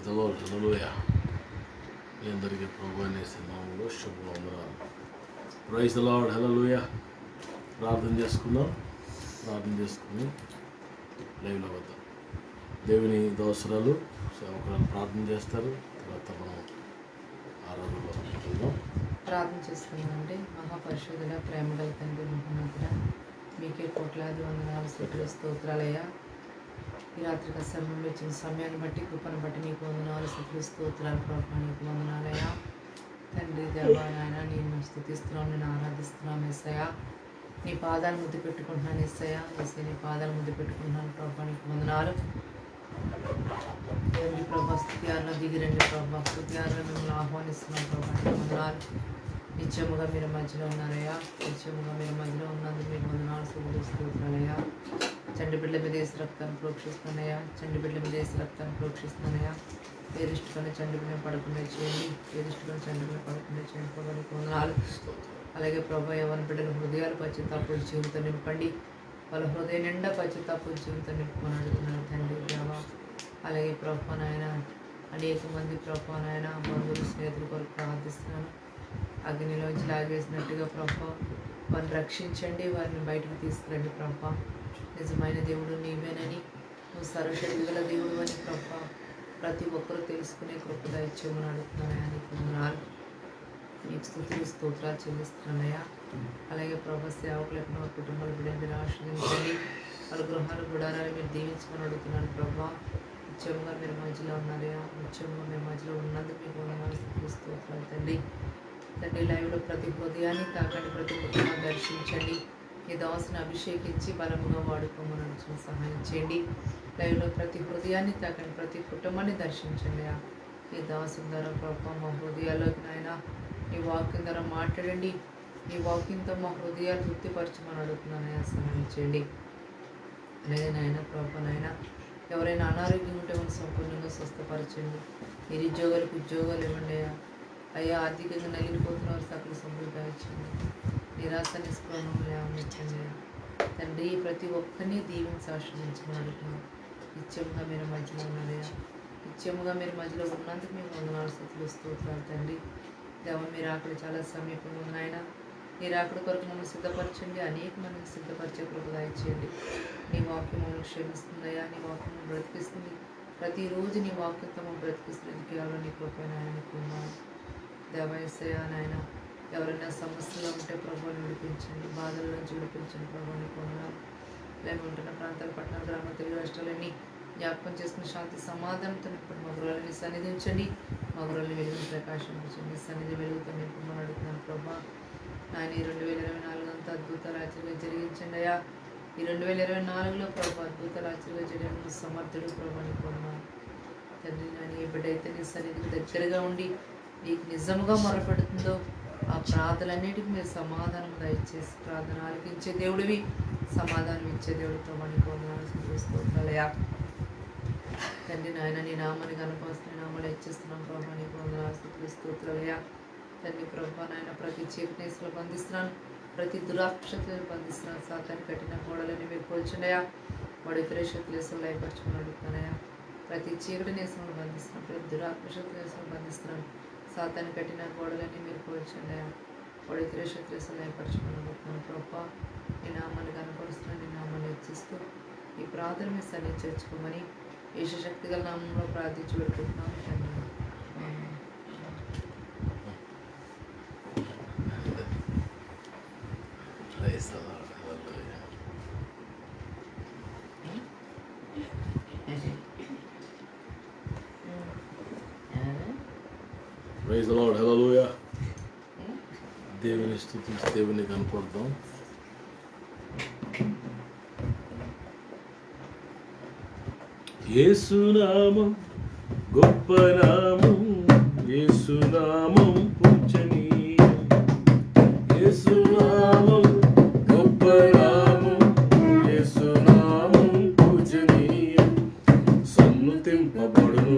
The lord. Hallelujah. మీ అందరికీ ప్రభువైన యేసు నామములో శుభవందనాలు. Praise the lord. హల్లెలూయా. ప్రార్థన చేసుకుని లైవ్లో వద్దాం. దేవుని దోసరాలు సేవకురాలు ప్రార్థన చేస్తారు. తర్వాత మనం ఆరాధనలో వెళ్దాం. ప్రార్థన చేస్తున్నామండి. మహాపరిశుద్ధుల ప్రేమగల తండ్రి మహోన్నతుడ, మీకే కోట్లాది వందనాలు స్తుతులు స్తోత్రాలయ్యా. ఈ రాత్రిక సమయంలో ఇచ్చిన సమయాన్ని బట్టి కృపను బట్టి నీకు వందనాలు స్తుతులు స్తోత్రాలు ప్రభు, నీకు వందనాలయ్యా. తండ్రి దేవా నాయన నేను స్తుతిస్తున్నాను, నేను ఆరాధిస్తున్నాను యేసయ్యా. నీ పాదాలు ముద్దు పెట్టుకుంటున్నాను యేసయ్యా. నీ పాదాలు ముద్దు పెట్టుకుంటున్నాను ప్రభు, నీకు వందనాలు. దేవుని ప్రభా స్తుతియాలను దిగిరండి ప్రభా, స్తుతియాలను మిమ్మల్ని ఆహ్వానిస్తున్నాం ప్రభా, నీకు వందనాలు. నిత్యముగా మీరు మధ్యలో ఉన్నారయ్యా, నిత్యముగా మీరు మధ్యలో ఉన్నందుకు మీకు వందనాలు స్తుతులు స్తోత్రాలయ్యా. చండి బిడ్డ మీద వేసి రక్తాన్ని ప్రోక్షిస్తున్నాయా, చండి బిడ్డ మీద వేసి రక్తాన్ని ప్రోక్షిస్తున్నాయా. ఏదిష్టపడిన చండి బిడ్డ పడకుండా చేయండి, ఏదిష్టపడిన చండి బిడ్డ పడకుండా చేయండి ప్రభా, నీకు వందనాలు. అలాగే ప్రభా యవ్వన బిడ్డల హృదయాలు పశ్చాత్తాప జీవితం నింపండి, వాళ్ళ హృదయం నిండా పశ్చాత్తాప జీవితం నింపుకొని అడుగుతున్నాను తండ్రి దేవా. అలాగే ప్రభా నాయన అనేక మంది ప్రభా నాయన బంధువులు స్నేహితుల కొరకు ప్రార్థిస్తున్నాను. అగ్నిలోంచి లాగేసినట్టుగా ప్రభా వారిని రక్షించండి, వారిని బయటకు తీసుకురండి ప్రభా. నిజమైన దేవుడు నీవేనని, నువ్వు సర్వశక్తి గల దేవుడు అని ప్రభా ప్రతి ఒక్కరూ తెలుసుకునే కృప దయచేయమని అడుగుతున్నానయ్యా. నీకు వందనాలు, నీకు స్తుతులు స్తోత్రాలు చెల్లిస్తున్నానయ్యా. అలాగే ప్రభా సేవకులకు మా కుటుంబాల బిడ్డలు మీరు ఆశ్రయించండి, వాళ్ళ గృహాలు గుడారాలు మీరు దీవించుకొని అడుగుతున్నాను ప్రభా. నిత్యంగా మీరు మధ్యలో ఉన్నారయ్యా, నిత్యంగా మీరు మధ్యలో ఉన్నందుకు మీకు వందనాలు స్తుతులు స్తోత్రాలు తండ్రి. తండ్రి లైవ్లో ప్రతి హృదయాన్ని తాకండి, ప్రతి కుటుంబాన్ని దర్శించండి, ఈ దాసుని అభిషేకించి బలముగా వాడుకోమని అడుగుతున్న సహాయం చేయండి. లైవ్లో ప్రతి హృదయాన్ని తాకండి, ప్రతి కుటుంబాన్ని దర్శించండి. ఈ దాసుని ద్వారా ప్రభావ మా హృదయాల్లోకి నాయన నీ వాక్యం ద్వారా మాట్లాడండి, నీ వాక్యంతో మా హృదయాలు తృప్తిపరచమని అడుగుతున్నానయ్యా, సహాయం చేయండి. అలాగే నాయన ప్రభావ నాయన ఎవరైనా అనారోగ్యం ఉంటే మనం సంపూర్ణంగా స్వస్థపరచండి, నిరుద్యోగులకు ఉద్యోగాలు ఇవ్వండి అయ్యా. ఆర్థికంగా నలిగిపోతున్న వారు సకల సమృద్ధి ఇచ్చండి, నిరాశ నిస్పృహం లేవనిచ్చండి తండ్రి. ప్రతి ఒక్కరిని దీవించి ఆశ్రయించమని అడుగుతున్నాం. నిత్యంగా మీరు మధ్యలో ఉన్నారయ్యా, నిత్యముగా మీరు మధ్యలో ఉన్నందుకు మేము వందనాలు స్తుతులు స్తోత్రాలు తండ్రి దేవ. మీరు అక్కడ చాలా సమీపంగా ఉన్నాయన, మీరు అక్కడ కొరకు మమ్మల్ని సిద్ధపరచండి, అనేక మందిని సిద్ధపరిచే కృప దయచేయండి. నీ వాక్యం మమ్మల్ని క్షమిస్తుందయ్యా, నీ వాక్యం మమ్మల్ని బ్రతికిస్తుంది. ప్రతిరోజు నీ వాక్యంతో మమ్మల్ని బ్రతికిస్తుంది. కేవలం నీ కృప నాయన, నీకు దేవయసయ్యా నాయన. ఎవరైనా సమస్యలో ఉంటే ప్రభువుని విడిపించండి, బాధల నుంచి విడిపించండి ప్రభువుని కొన్నాను. లేని ఉంటున్న ప్రాంతాల పట్టణాలు గ్రామ తెలుగు రాష్ట్రాలన్నీ జ్ఞాపకం చేసుకుని శాంతి సమాధానంతో నింపండి. మా గృహాలని సన్నిధి ఉంచండి, మా గృహాలని వెలుగుని ప్రకాశించండి, సన్నిధి వెలుగుతో నింపమని అడుగుతున్నాను ప్రభా. ఆయన ఈ 2024 అంతా అద్భుతాలు ఆశ్చర్యంగా జరిగించండి అయ్యా. ఈ 2024లో ప్రభా అద్భుతాలు ఆశ్చర్యంగా జరిగిన సమర్థుడు ప్రభుని కొన్నాను తండ్రి. నేను ఏ బిడ్డ అయితే నీ సన్నిధికి దగ్గరగా ఉండి నీకు నిజముగా మొరపెడుతుందో ఆ ప్రార్థనలన్నిటికీ మీరు సమాధానం దయచేసి ప్రార్థన ఆలకించే దేవుడివి, సమాధానం ఇచ్చే దేవుడు ప్రభాని వందనాలు స్తోత్రాలయ్యా. తండ్రి నాయన నీ నామాన్ని కనపరుస్తున్న నామాలు హెచ్చిస్తున్నాం ప్రభా, నీకు వందనాలు స్తోత్రాలయ్యా. తండ్రి ప్రభా నాయన ప్రతి చీకటినేసులో బంధిస్తున్నాను, ప్రతి దురాక్షతలు బంధిస్తున్నాను. సాతాన్ని కట్టిన గోడలని మీరు పోల్చుండయా, వాడు ఇతర శక్తులేసులు లయపరచుకుని అడుగుతున్నాయా. ప్రతి చీకటినేసులను బంధిస్తున్నాను, ప్రతి దురాక్షతలేసులు బంధిస్తున్నాను. సాతాన్ని కట్టిన గోడలన్నీ మీరు పోల్చండి, వాడు ఇతర శత్రువులు ఏర్పరచుకుని అడుగుతున్నాను ప్రభా. నీ నామాన్ని కనపరుస్తున్నాను, నీ నామాన్ని హెచ్చిస్తూ ఈ ప్రార్థన మీ సన్నిధి చేర్చుకోమని యేసు శక్తి గల నామంలో ప్రార్థించి పెట్టుకుంటున్నాను తండ్రి. Praise the lord. హల్లెలూయా. దేవుని స్తుతించి దేవుని కనపడదాం. యేసు నామం గొప్ప నామం, యేసు నామం పూజనీయం, యేసు నామం గొప్ప నామం, యేసు నామం పూజనీయం. సన్నుతింపబడును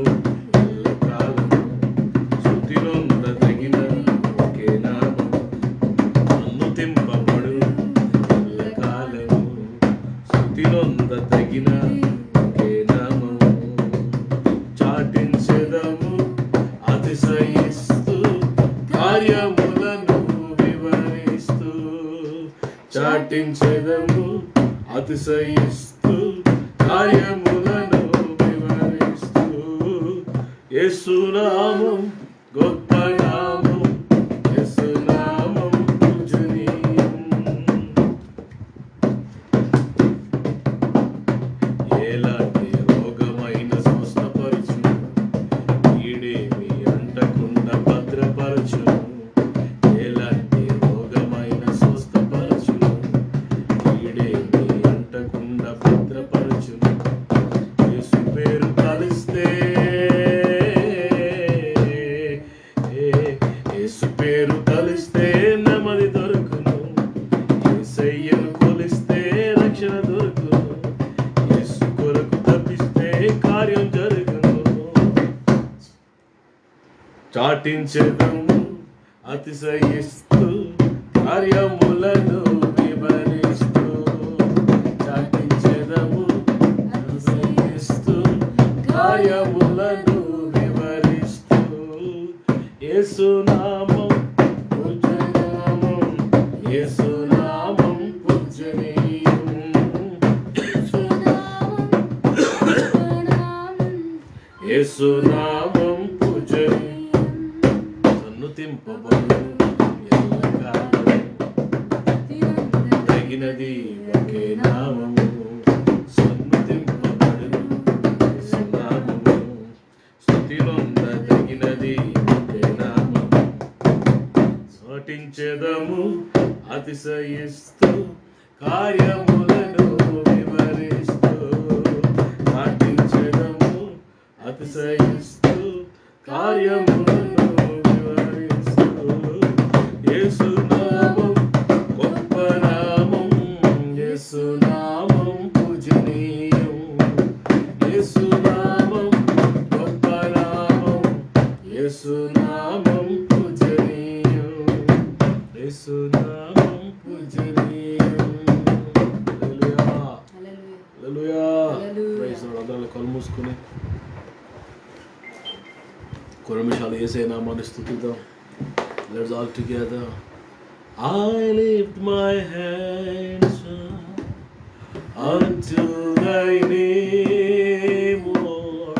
తగిన నామము చాటించే చాటించెదము అతిశయిస్తూ కార్యములను వివరిస్తూ, చాటించెదము అతిశయిస్తూ కార్యములను వివరిస్తూ, యేసు నామం గొప్ప నామం, యేసు నామం పూజనీయం. ఎలాంటి రోగమైన స్వస్థపరచును, ఈడేమి అంటకుండా భద్రపరచును. ఎలాంటి రోగమైన స్వస్థపరచును, ఈడేమి అంటకుండా భద్రపరచును. యేసు పేరు కలిస్తే, యేసు పేరు కలిస్తే నెమ్మది దొరుకును. యేసయ్యను కొలిస్తే రక్షణ దొరుకును. యేసు కొరకు తప్పిస్తే కార్యం జరుగును. చాటించెదము అతిశయిస్తూ కార్యములను వివరిస్తూ, చాటించెదము అతిశయిస్తూ కార్యములను వివరిస్తూ, యేసు నామం పూజనీయం, యేసు నామం పూజనీయం. యేసు నామం పూజనీయం. సన్నుతింపబడు ఎల్లకాలం తగినది ఒకే నామము. సన్నుతింపబడు యేసు నామము, స్తుతినొందదగినది ఒకే నామము. చాటించెదము అతిశయిస్తూ కార్యములను వివరిస్తూ, చాటించెదము అతిశయిస్తూ కార్యములను వివరిస్తూ, యేసు నామం గొప్ప నామం, యేసు నామం పూజనీయం. యేసు నామం గొప్ప నామం, యేసు నామం పూజనీయం. యేసు నామం పూజనీయం. Hallelujah, hallelujah. Praise the lord. అందరూ కళ్ళు మూసుకుని కొన్ని నిమిషాలు యేసయ్య నామాన్ని స్తుతిద్దాం. Let's all together. I lift my hands unto thy name, Lord.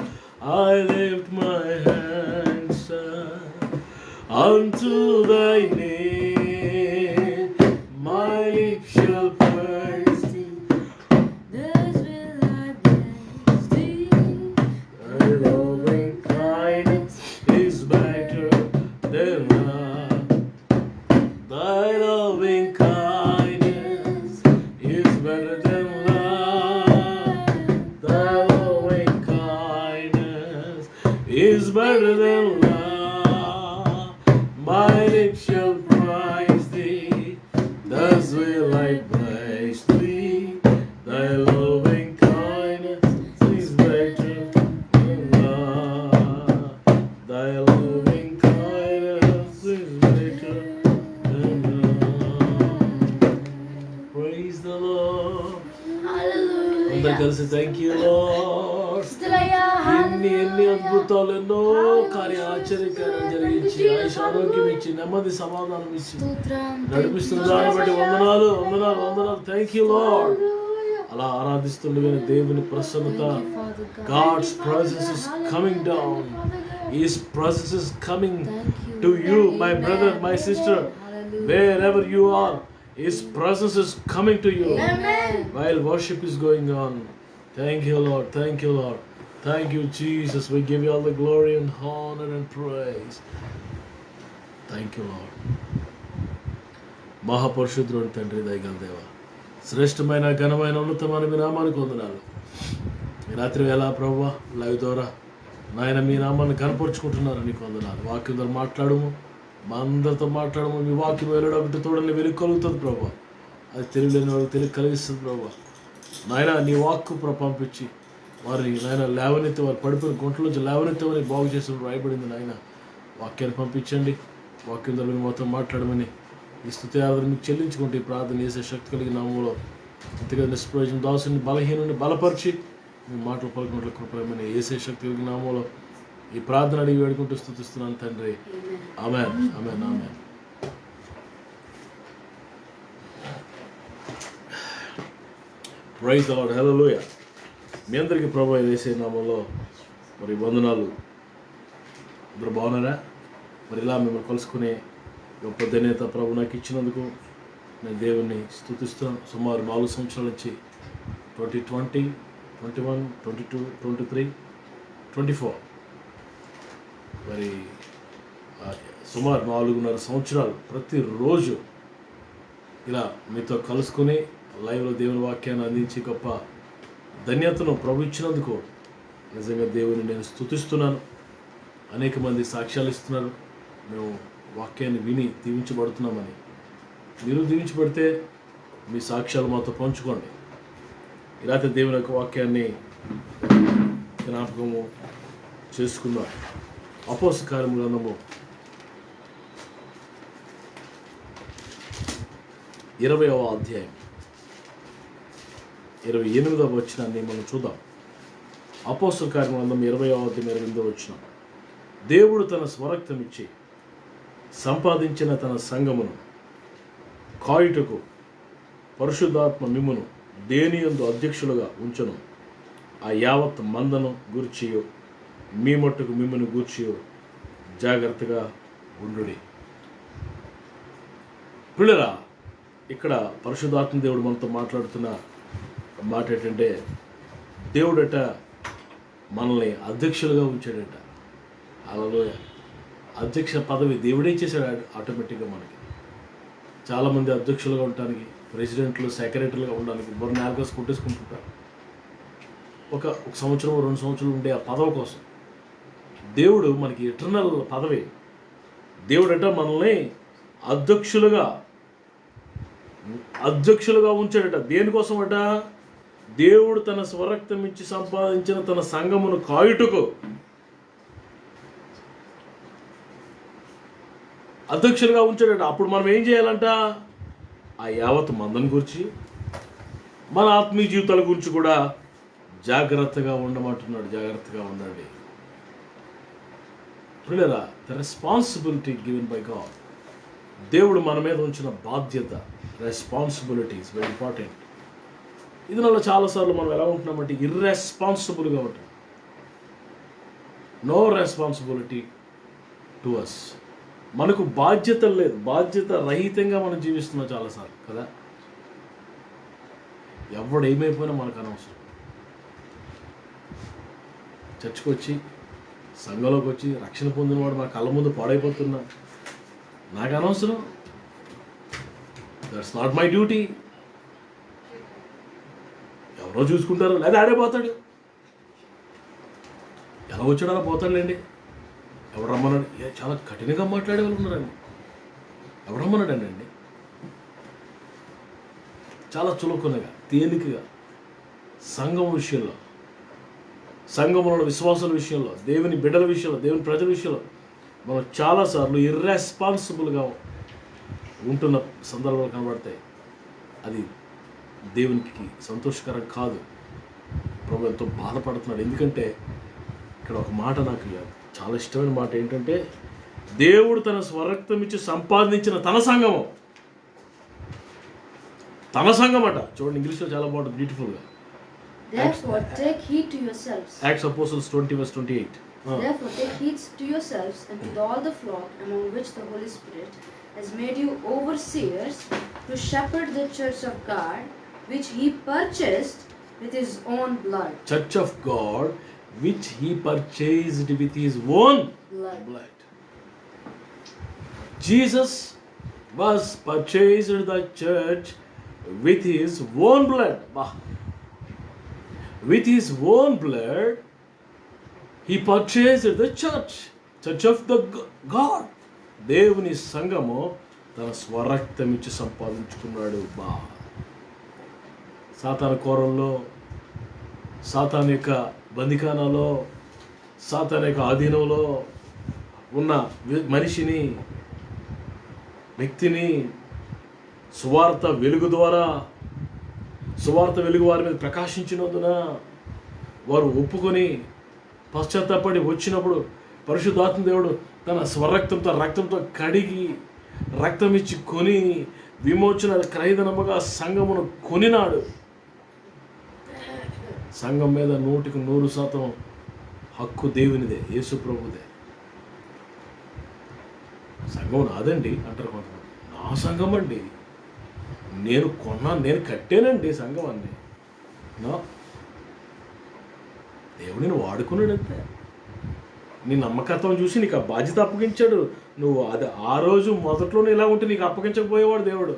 I lift my hands unto thy name. My lips shall praise thee. Thus will I bless thee. Thy loving kindness is better than life. Thy loving kindness is better than life. Thy loving kindness is better than life. My lips shall praise thee, thus will I bless thee. Thy loving kindness is better than life. Thy loving kindness is better than life. Praise the Lord. అందరు Hallelujah. కలిసి thank you lord. స్తుతులయ్యా, ఎన్ని hallelujah. అద్భుతాలు, ఎన్నో కార్య ఆశ్చర్యకార్యాలు జరిగించి ఆయుష్ ఆరోగ్యం ఇచ్చి నెమ్మది సమాధానం ఇచ్చి స్తోత్రం. నడిపిస్తున్న దాన్ని బట్టి వందనాలు వందనాలు వందనాలు. Thank you lord. అలా ఆరాధిస్తుండగానే దేవుని ప్రసన్నత, Thank you, Father God. God's presence is coming down. His presence is coming Thank you. to you, my brother, my sister, Hallelujah. wherever you are. His presence is coming to you Amen. while worship is going on. Thank you, Lord. Thank you, Lord. Thank you, Jesus. We give you all the glory and honor and praise. Thank you, Lord. మహాపరిశుద్ధుడు తండ్రి, దయగల దేవ, శ్రేష్టమైన ఘనమైన ఉన్నతమైన మీ నామానికి వందనాలు. ఈ రాత్రి వేళ ప్రభువా లైవ్ ద్వారా నాయన మీ నామాన్ని కనపరుచుకుంటున్నారు, నీకు వందనాలు. వాక్యం ద్వారా మాట్లాడము, మా అందరితో మాట్లాడము. మీ వాక్యం వెళ్ళడం తోడని వెలుగు కలుగుతుంది ప్రభా. అది తెలియలేని వాళ్ళకి తెలియ కలిగిస్తుంది ప్రభా. నాయన నీ వాక్కు పంపించి వారిని నాయన లేవనెత్తి, వారు పడిపోయిన గుంటలోంచి లేవనెత్తమని బాగు చేసి రాయబడింది. నాయన వాక్యాన్ని పంపించండి, వాక్యం ద్వారా మొత్తం మాట్లాడమని ఈ స్తుతి ఆరాధన మీకు చెల్లించుకుంటే ఈ ప్రార్థన చేసే శక్తి కలిగిన నామంలో అంతగా నిష్ప్రయోజన దాసుని బలహీనుని బలపరిచి మీ మాటలు పలుకున్నట్లు కృపమని వేసే శక్తి కలిగిన నామంలో ఈ ప్రార్థన అడిగి వేడుకుంటూ స్తుతిస్తున్నాను తండ్రి. Amen, amen, amen. Praise the lord. Hallelujah. మీ అందరికీ ప్రభువైన యేసయ్య నామములో మరి వందనాలు. అందరూ బాగున్నారా? మరి ఇలా మిమ్మల్ని కలుసుకునే గొప్ప ధన్యత ప్రభు నాకు ఇచ్చినందుకు నేను దేవుణ్ణి స్తుతిస్తున్నాను. సుమారు 4 సంవత్సరాల నుంచి 2020, 21, 22, 23, 24 మరి సుమారు 4.5 సంవత్సరాలు ప్రతిరోజు ఇలా మీతో కలుసుకుని లైవ్లో దేవుని వాక్యాన్ని అందించి గొప్ప ధన్యతను ప్రభు ఇచ్చినందుకు నిజంగా దేవుని నేను స్తుతిస్తున్నాను. అనేక మంది సాక్ష్యాలు ఇస్తున్నారు, మేము వాక్యాన్ని విని దీవించబడుతున్నామని. మీరు దీవించబడితే మీ సాక్ష్యాలు మాతో పంచుకోండి. ఇలాంటి దేవుని యొక్క వాక్యాన్ని జ్ఞాపకము చేసుకుందాం. అపోస్తల కార్యముల గ్రంథము 20వ అధ్యాయం 28వ వచనాన్ని మనం చూద్దాం. అపోస్తల కార్యముల గ్రంథం 20వ అధ్యాయం 28వ వచనం. దేవుడు తన స్వరక్తం ఇచ్చి సంపాదించిన తన సంఘమును కాయుటకు పరిశుద్ధాత్మ మిమ్మును దేనియందు అధ్యక్షులుగా ఉంచును. ఆ యావత్ మందను గూర్చియో మీ మట్టుకు మిమ్మల్ని గూర్చియో జాగ్రత్తగా ఉండుడి. పిల్లరా, ఇక్కడ పరిశుద్ధాత్మ దేవుడు మనతో మాట్లాడుతున్న మాట ఏంటంటే, దేవుడట మనల్ని అధ్యక్షులుగా ఉంచాడట. హల్లెలూయా. అధ్యక్ష పదవి దేవుడే చేశాడు ఆటోమేటిక్గా. మనకి చాలామంది అధ్యక్షులుగా ఉండటానికి, ప్రెసిడెంట్లు, సెక్రటరీలుగా ఉండడానికి బొర్ర నేలకోసం కొట్టేసుకుంటుంటారు. ఒక సంవత్సరం 2 సంవత్సరాలు ఉండే ఆ పదవి కోసం. దేవుడు మనకి ఎటర్నల్ పదవి. దేవుడట మనల్ని అధ్యక్షులుగా ఉంచాడట. దేనికోసం అట? దేవుడు తన స్వరక్తం ఇచ్చి సంపాదించిన తన సంఘమును కాయుటకు అధ్యక్షులుగా ఉంచాడట. అప్పుడు మనం ఏం చేయాలంట? ఆ యావత్ మందని గురించి, మన ఆత్మీయ జీవితాల గురించి కూడా జాగ్రత్తగా ఉండమంటున్నాడు. జాగ్రత్తగా ఉండండి. ప్రియులారా, the responsibility given by God. దేవుడు మన మీద ఉంచిన బాధ్యత, రెస్పాన్సిబిలిటీ ఇస్ వెరీ ఇంపార్టెంట్. ఇది నాలో చాలాసార్లు మనం ఎలా ఉంటున్నామంటే ఇర్రెస్పాన్సిబుల్గా ఉంటాం. No responsibility to us. మనకు బాధ్యత లేదు, బాధ్యత రహితంగా మనం జీవిస్తున్నాం చాలాసార్లు కదా. ఎవడు ఏమైపోయినా మనకు అనవసరం. చర్చికి వచ్చి, సంఘంలోకి వచ్చి రక్షణ పొందినవాడు మా కళ్ళ ముందు పాడైపోతున్నా, నాకు అనవసరం. That's not my duty. ఎవరో చూసుకుంటారు, లేదా ఆడే పోతాడు. ఎలా వచ్చాడో అలా పోతాడులేండి. ఎవరు రమ్మన్నాడు? చాలా కఠినంగా మాట్లాడే వాళ్ళు ఉన్నారండి. ఎవరు రమ్మన్నాడండి అండి? చాలా చులకనగా, తేలికగా సంఘం విషయంలో, సంఘంలో విశ్వాసాల విషయంలో, దేవుని బిడ్డల విషయంలో, దేవుని ప్రజల విషయంలో మనం చాలాసార్లు ఇర్రెస్పాన్సిబుల్గా ఉంటున్న సందర్భాలు కనబడతాయి. అది దేవునికి సంతోషకరం కాదు. ప్రభు ఎంతో బాధపడుతున్నాడు. ఎందుకంటే ఇక్కడ ఒక మాట నాకు చాలా ఇష్టమైన మాట ఏంటంటే, దేవుడు తన స్వరక్తం ఇచ్చి సంపాదించిన తన సంఘము. తన సంఘం అట. చూడండి, ఇంగ్లీష్లో చాలా బాగుంటుంది, బ్యూటిఫుల్గా. Therefore, take heed to yourselves. Acts of Apostles 20:28. Therefore, take heed to yourselves and to all the flock among which the Holy Spirit has made you overseers to shepherd the church of God, which He purchased with His own blood. Church of God, which He purchased with His own blood. Jesus was purchased the church with His own blood. With His own blood, He purchased the church of the God. దేవుని సంఘము తన స్వరక్తం ఇచ్చి సంపాదించుకున్నాడు. సాతాను కోరంలో, సాతాను యొక్క బందికానాలో, సాతాను యొక్క ఆధీనంలో ఉన్న మనిషిని, వ్యక్తిని సువార్త వెలుగు ద్వారా, సువార్త వెలుగు వారి మీద ప్రకాశించినందున వారు ఒప్పుకొని పశ్చాత్తాపడి వచ్చినప్పుడు పరిశుద్ధాత్మ దేవుడు తన రక్తంతో కడిగి రక్తం ఇచ్చి కొని విమోచన క్రయధనముగా సంఘమును కొనినాడు. సంఘం మీద 100% హక్కు దేవునిదే, యేసు ప్రభుదే. సంఘం నాదండి అంటారు కొంతమంది. నా సంఘం అండి, నేను కొన్నాను, నేను కట్టానండి సంఘం అండి. నా దేవుడిని వాడుకున్నాడు అంతే. నీ నమ్మకత్వం చూసి నీకు ఆ బాధ్యత అప్పగించాడు. నువ్వు అది ఆ రోజు మొదట్లోనే ఇలా ఉంటే నీకు అప్పగించకపోయేవాడు దేవుడు.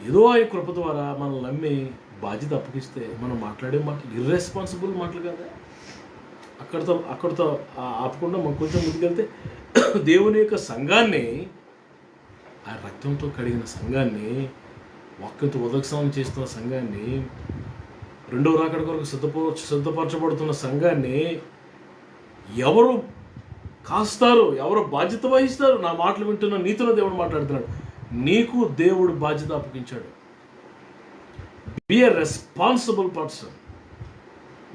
ఏదో ఆయన కృప ద్వారా మనల్ని నమ్మి బాధ్యత అప్పగిస్తే మనం మాట్లాడే మాటలు ఇర్రెస్పాన్సిబుల్ మాటలు కదా. అక్కడితో ఆపకుండా మనం కొంచెం ముందుకెళ్తే దేవుని యొక్క సంఘాన్ని, ఆ రక్తంతో కడిగిన సంఘాన్ని, వాక్యంతో ఉదకస్నానం చేస్తున్న సంఘాన్ని, రెండవ రాకడ కొరకు సిద్ధపరచబడుతున్న సంఘాన్ని ఎవరు కాస్తారు, ఎవరు బాధ్యత వహిస్తారు? నా మాటలు వింటున్న నీతిలో దేవుడు మాట్లాడుతున్నాడు. నీకు దేవుడు బాధ్యత అప్పగించాడు. Be a responsible person.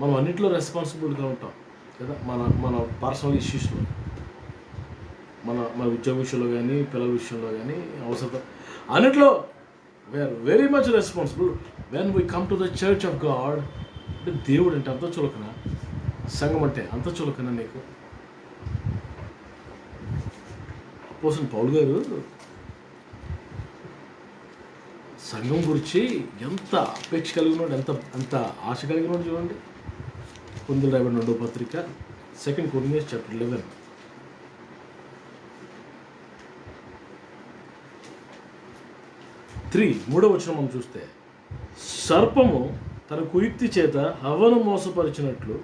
మనం అన్నింటిలో రెస్పాన్సిబుల్గా ఉంటాం కదా. మన పర్సనల్ ఇష్యూస్లో, మన ఉద్యోగ విషయంలో కానీ, పిల్లల విషయంలో కానీ, అవసరం అన్నింటిలో we are very much responsible. When we come to the church of God, అంటే దేవుడు అంటే అంత చులకన, సంఘం అంటే అంత చులకన నీకు? అపోస్తలుడు పౌలు గారు సంఘం గురించి ఎంత అపేక్ష కలిగినాడు, ఎంత ఆశ కలిగినాడు చూడండి. కొరింథీయులకు రాయబడిన 2వ పత్రిక 2 Corinthians chapter 11. 3వ వచనం మనం చూస్తే, సర్పము తన కుయుక్తి చేత హవ్వను మోసపరిచినట్లు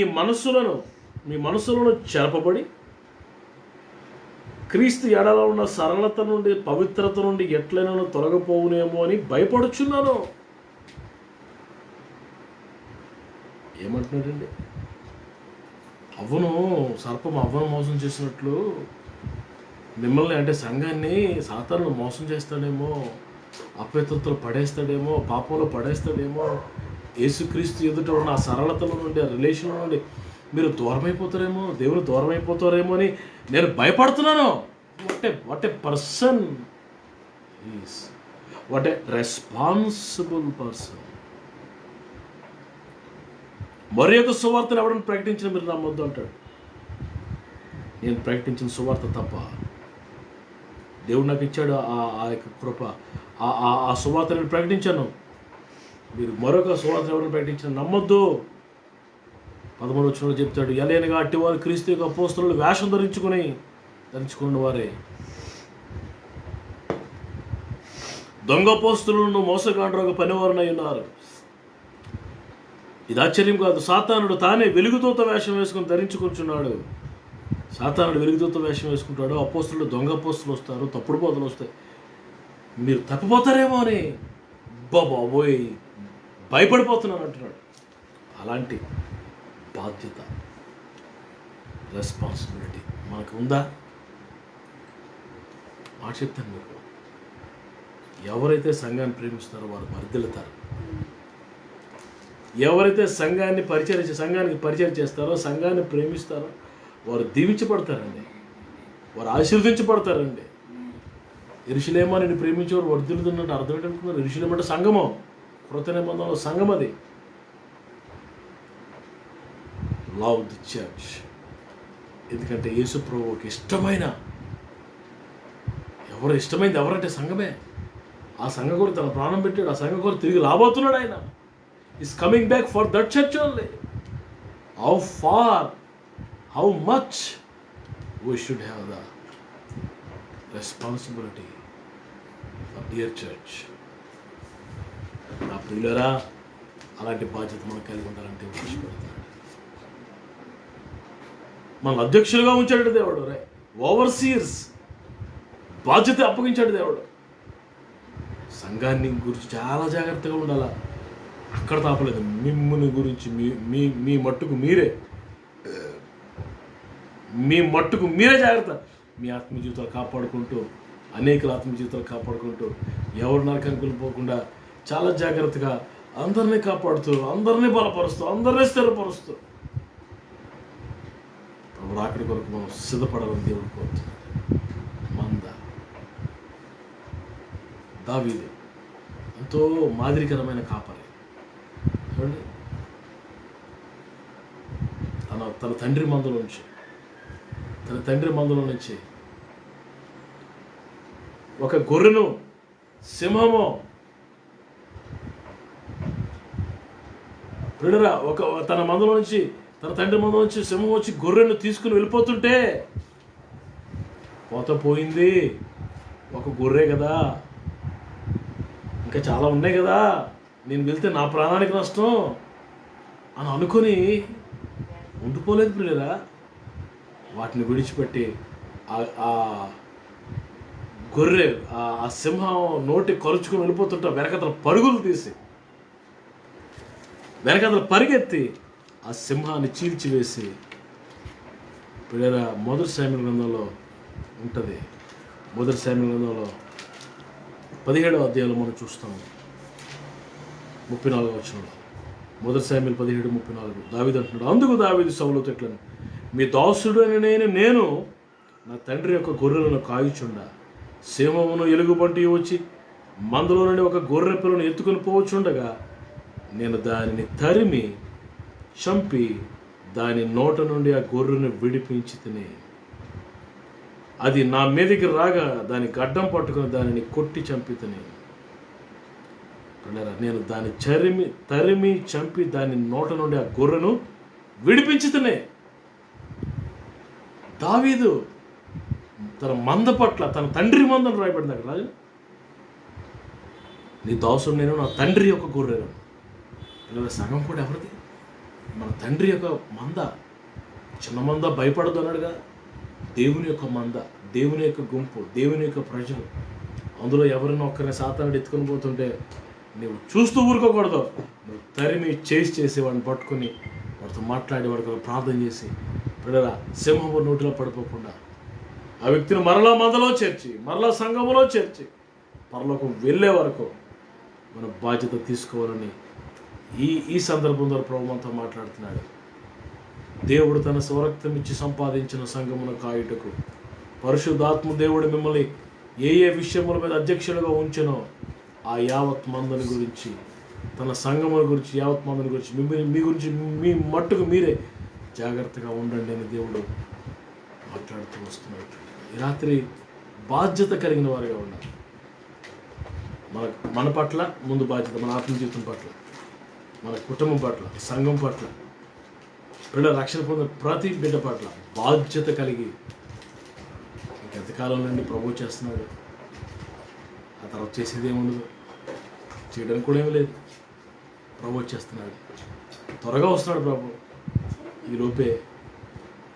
మీ మనస్సులను చెరపబడి క్రీస్తు ఎడల ఉన్న సరళత నుండి, పవిత్రత నుండి ఎట్లైనా తొలగిపోవునేమో అని భయపడుచున్నాను. ఏమంటున్నాడండి? సర్పం అవ్వను మోసం చేసినట్లు మిమ్మల్ని, అంటే సంఘాన్ని సాతాను మోసం చేస్తాడేమో, అపవిత్రతలు పడేస్తాడేమో, పాపంలో పడేస్తాడేమో, యేసుక్రీస్తు ఎదుట ఉన్న ఆ సరళతల నుండి, ఆ రిలేషన్ నుండి మీరు దూరమైపోతారేమో, దేవుని దూరం అయిపోతారేమో అని నేను భయపడుతున్నాను. What a person is, what a responsible person. మరి యొక్క సువార్తను ఎవరైనా ప్రకటించిన మీరు నమ్మొద్దు అంటాడు. నేను ప్రకటించిన సువార్త తప్ప, దేవుడు నాకు ఇచ్చాడు ఆ యొక్క కృప, ఆ సువార్త నేను ప్రకటించాను. మీరు మరొక సువార్త ఎవరైనా ప్రకటించిన నమ్మొద్దు. 13వ వచనంలో చెప్తాడు, ఎలయనగా అట్టి వారు క్రీస్తు యొక్క అపోస్తలులు వేషం ధరించుకున్న వారే దొంగ అపోస్తలులను మోసగాండ్రుగా పనివారునై ఉన్నారు. ఇది ఆశ్చర్యం కాదు. సాతానుడు తానే వెలుగుతోత వేషం వేసుకుని ధరించుకుంటున్నాడు. సాతానుడు వెలుగుతోత వేషం వేసుకుంటాడు. అపోస్తలుడు దొంగ అపోస్తలు వస్తారు, తప్పుడు బోధలు వస్తాయి. మీరు తప్పిపోతారేమో అని బాబోయ్ భయపడిపోతున్నాను అంటున్నాడు. అలాంటి బాధ్యత, రెస్పాన్సిబిలిటీ మనకు ఉందా? మాట చెప్తాను మీకు, ఎవరైతే సంఘాన్ని ప్రేమిస్తారో వారు వర్ధిల్లుతారు. ఎవరైతే సంఘానికి పరిచయం చేస్తారో, సంఘాన్ని ప్రేమిస్తారో వారు దీవించబడతారండి, వారు ఆశీర్వదించబడతారండి. యెరూషలేమా నిన్ను ప్రేమించేవారు వర్ధిల్లుతున్నట్టు అర్థం ఏంటనుకున్నారు? యెరూషలేము అంటే సంఘము, కృత నిబంధనలో సంఘం అది. Love the church. ఎందుకంటే యేసు ప్రభువుకి ఇష్టమైంది ఎవరంటే సంఘమే. ఆ సంఘ కొరకు తన ప్రాణం పెట్టాడు. ఆ సంఘ కొరకు తిరిగి రాబోతున్నాడు. ఆయన is coming back for that church only. How much we should have the responsibility for dear church. నా ప్రియులరా, అలాంటి బాధ్యత మనకు కలిగి ఉండాలంటే ఉపయోగపడతాడు. మన అధ్యక్షులుగా ఉంచాడు దేవుడు. ఓవర్సీయర్స్ బాధ్యత అప్పగించాడు దేవుడు. సంఘాన్ని గురించి చాలా జాగ్రత్తగా ఉండాలా. అక్కడ తాపలేదు. మిమ్మల్ని గురించి మీ మట్టుకు మీరే జాగ్రత్త. మీ ఆత్మీయ జీవితాలు కాపాడుకుంటూ, అనేకల ఆత్మీయ జీవితాలు కాపాడుకుంటూ, ఎవరు నరకానికి వెళ్ళిపోకుండా చాలా జాగ్రత్తగా అందరినీ కాపాడుతూ, అందరినీ బలపరుస్తూ, అందరినీ స్థిరపరుస్తూ ప్రభు రాకడి కొరకు మనం సిద్ధపడాలని దేవుడు కోరుతున్నాడు. మంద దావీదు ఎంతో మాదిరికరమైన కాపరి. చూడండి, తన తండ్రి మందలో నుంచి ఒక గొర్రెను, సింహము ప్రియులారా, తన మందలో నుంచి, తన తండ్రి మందలో నుంచి సింహం వచ్చి గొర్రెను తీసుకుని వెళ్ళిపోతుంటే, పోయింది ఒక గొర్రె కదా, ఇంకా చాలా ఉన్నాయి కదా, నేను వెళ్తే నా ప్రాణానికి నష్టం అని అనుకొని ఉండిపోలేదు ప్రియులారా. వాటిని విడిచిపెట్టి ఆ గొర్రె, ఆ సింహం నోటి కరుచుకుని వెళ్ళిపోతుంటా వెనకతల పరుగులు తీసి, వెనకతల పరిగెత్తి ఆ సింహాన్ని చీల్చివేసి, ప్రియులారా, మొదటి సమూయేలు గ్రంథంలో ఉంటుంది. మొదటి సమూయేలు గ్రంథంలో 17వ అధ్యాయంలో మనం చూస్తాము 34వ వచనంలో. మొదటి సమూయేలు 17:34 దావీదు అంటున్నాడు, అందుకు దావీదు సౌలుతో ఇట్లను, మీ దాసుడు అని నేను నా తండ్రి యొక్క గొర్రెలను కాయుచుండా, సింహమును ఎలుగుబంటి వచ్చి మందలో నుండి ఒక గొర్రె పిల్లను ఎత్తుకొని పోవచ్చుండగా, నేను దానిని తరిమి చంపి దాని నోట నుండి ఆ గొర్రెను విడిపించి తిని, అది నా మీదకి రాగా దాని గడ్డం పట్టుకుని దానిని కొట్టి చంపి తిని. నేను దాన్ని తరిమి చంపి దాని నోట నుండి ఆ గొర్రెను విడిపించి తినే. దావీదు తన మంద పట్ల, తన తండ్రి మందను రాయబడింది అక్కడ. రాజు, నీ దాసుడు నేను, నా తండ్రి యొక్క గొర్రెను. ఇలా సగం కూడా ఎవరిది? మన తండ్రి యొక్క మంద. చిన్న మంద భయపడదు అన్నాడుగా. దేవుని యొక్క మంద, దేవుని యొక్క గుంపు, దేవుని యొక్క ప్రజలు. అందులో ఎవరైనా ఒక్కరిని సాతానుడు ఎత్తుకొని పోతుంటే నువ్వు చూస్తూ ఊరుకోకూడదు. నువ్వు తరిమి చేసి వాడిని పట్టుకొని వాడితో మాట్లాడి వాడికి ప్రార్థన చేసి, పిల్లల సింహము నోటిలో పడిపోకుండా ఆ వ్యక్తిని మరలా మందలో చేర్చి, మరలా సంఘములో చేర్చి పరలోకం వెళ్ళే వరకు మన బాధ్యత తీసుకోవాలని ఈ సందర్భం ద్వారా ప్రభు మనతో మాట్లాడుతున్నాడు. దేవుడు తన స్వరక్తం ఇచ్చి సంపాదించిన సంఘమును కాయుటకు పరిశుద్ధాత్మ దేవుడు మిమ్మల్ని ఏ విషయముల మీద అధ్యక్షులుగా ఉంచెనో ఆ యావత్ మందని గురించి, తన సంఘముల గురించి, యావత్ మందని గురించి, మీ గురించి మీ మట్టుకు మీరే జాగ్రత్తగా ఉండండి అని దేవుడు మాట్లాడుతూ వస్తున్నాడు. ఈ రాత్రి బాధ్యత కలిగిన వారిగా ఉండాలి. మన పట్ల ముందు బాధ్యత, మన ఆత్మ జీవితం పట్ల, మన కుటుంబం పట్ల, సంఘం పట్ల, పిల్లల రక్షణ పొందిన ప్రతి బిడ్డ పట్ల బాధ్యత కలిగి ఇంకెంతకాలం నుండి ప్రభు చేస్తున్నాడు. ఆ తర్వాత చేసేది ఏముండదు, చేయడానికి కూడా ఏమీ లేదు. ప్రభు చేస్తున్నాడు, త్వరగా వస్తున్నాడు ప్రభు. ఈలోపే